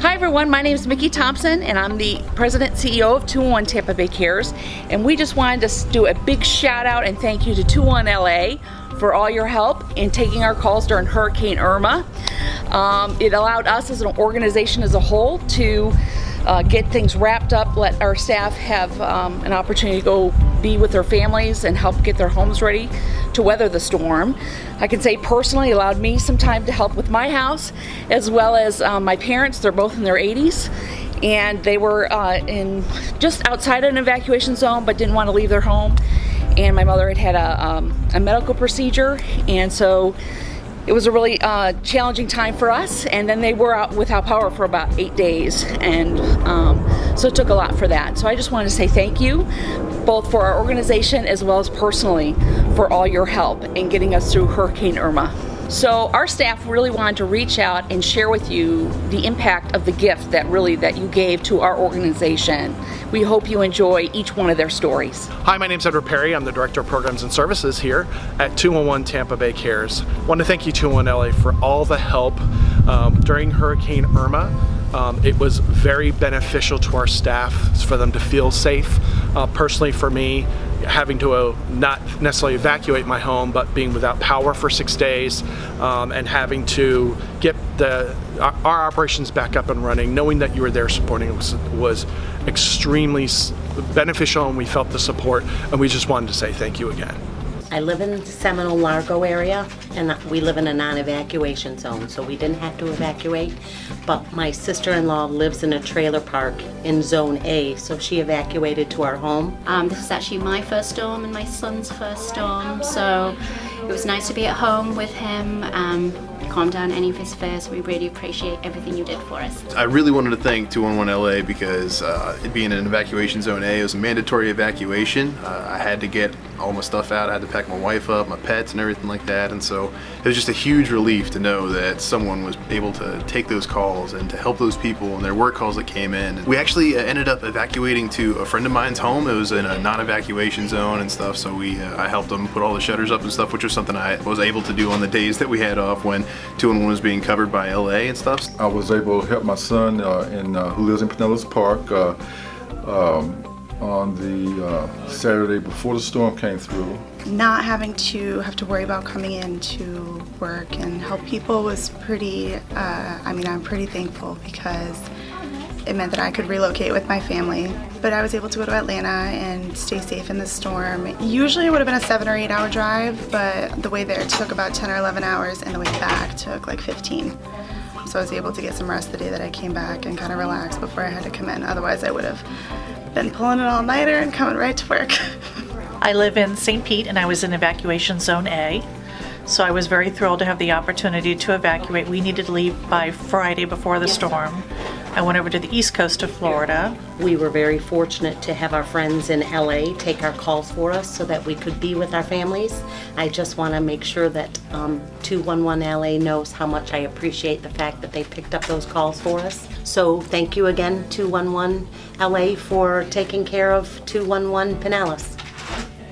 Hi everyone, my name is Mickey Thompson and I'm the President CEO of 211 Tampa Bay Cares, and we just wanted to do a big shout out and thank you to 211 LA for all your help in taking our calls during Hurricane Irma. It allowed us as an organization as a whole to get things wrapped up, let our staff have an opportunity to go be with their families and help get their homes ready to weather the storm. I can say personally, it allowed me some time to help with my house, as well as my parents. They're both in their 80s, and they were in just outside an evacuation zone but didn't want to leave their home. And my mother had a medical procedure, and so it was a really challenging time for us. And then they were out without power for about 8 days, and so it took a lot for that. So I just wanted to say thank you, both for our organization as well as personally, for all your help in getting us through Hurricane Irma. So our staff really wanted to reach out and share with you the impact of the gift that you gave to our organization. We hope you enjoy each one of their stories. Hi, my name's Edward Perry. I'm the Director of Programs and Services here at 211 Tampa Bay Cares. I want to thank you 211 LA for all the help during Hurricane Irma. It was very beneficial to our staff for them to feel safe. Personally for me, having to not necessarily evacuate my home, but being without power for 6 days and having to get our operations back up and running, knowing that you were there supporting us was extremely beneficial, and we felt the support, and we just wanted to say thank you again. I live in the Seminole Largo area, and we live in a non-evacuation zone, so we didn't have to evacuate. But my sister-in-law lives in a trailer park in Zone A, so she evacuated to our home. This was actually my first storm and my son's first storm, so it was nice to be at home with him, calm down any of his fears. We really appreciate everything you did for us. I really wanted to thank 211 LA because it being in evacuation zone A, it was a mandatory evacuation. I had to get all my stuff out. I had to pack my wife up, my pets and everything like that, and so it was just a huge relief to know that someone was able to take those calls and to help those people and their work calls that came in. We actually ended up evacuating to a friend of mine's home. It was in a non-evacuation zone and stuff, so I helped them put all the shutters up and stuff, which was something I was able to do on the days that we had off when 211 was being covered by LA and stuff. I was able to help my son who lives in Pinellas Park on the Saturday before the storm came through. Not having to worry about coming in to work and help people was pretty, I'm pretty thankful because it meant that I could relocate with my family. But I was able to go to Atlanta and stay safe in the storm. Usually it would have been a 7 or 8 hour drive, but the way there took about 10 or 11 hours, and the way back took like 15. So I was able to get some rest the day that I came back and kind of relax before I had to come in. Otherwise I would have been pulling an all-nighter and coming right to work. I live in St. Pete, and I was in evacuation zone A. So I was very thrilled to have the opportunity to evacuate. We needed to leave by Friday before the storm. I went over to the east coast of Florida. We were very fortunate to have our friends in LA take our calls for us so that we could be with our families. I just want to make sure that 211 LA knows how much I appreciate the fact that they picked up those calls for us. So thank you again, 211 LA, for taking care of 211 Pinellas.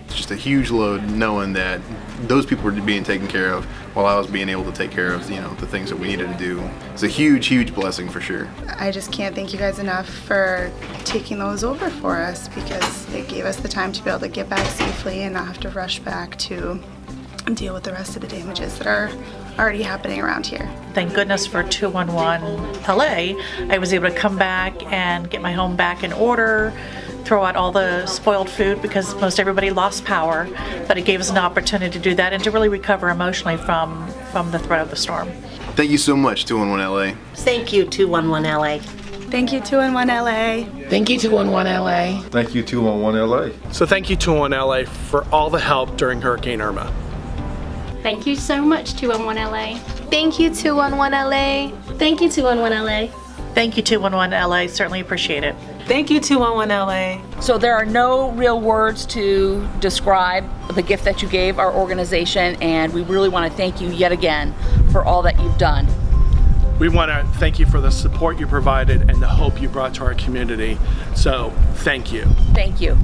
It's just a huge load knowing that those people were being taken care of while I was being able to take care of, the things that we needed to do. It's a huge, huge blessing for sure. I just can't thank you guys enough for taking those over for us, because it gave us the time to be able to get back safely and not have to rush back to deal with the rest of the damages that are already happening around here. Thank goodness for 211 LA. I was able to come back and get my home back in order, throw out all the spoiled food because most everybody lost power, but it gave us an opportunity to do that and to really recover emotionally from the threat of the storm. Thank you so much, 211 LA. Thank you, 211 LA. Thank you, 211 LA. Thank you, 211 LA. Thank you, 211 LA. So thank you 211 LA for all the help during Hurricane Irma. Thank you so much, 211 LA. Thank you, 211 LA. Thank you, 211 LA. Thank you, 211 LA. Certainly appreciate it. Thank you, 211 LA. So there are no real words to describe the gift that you gave our organization, and we really want to thank you yet again for all that you've done. We want to thank you for the support you provided and the hope you brought to our community. So thank you. Thank you.